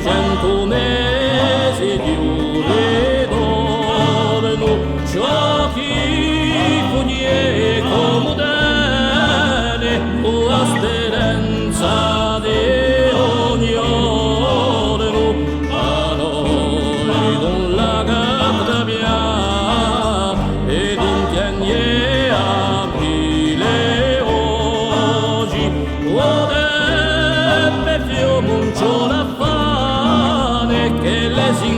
100 mesi di un ritorno, giochi funie comodene, la speranza di ogni giorno, a noi non la cambia e non piagne a mille oggi, o per fiume un ciò la fane che le si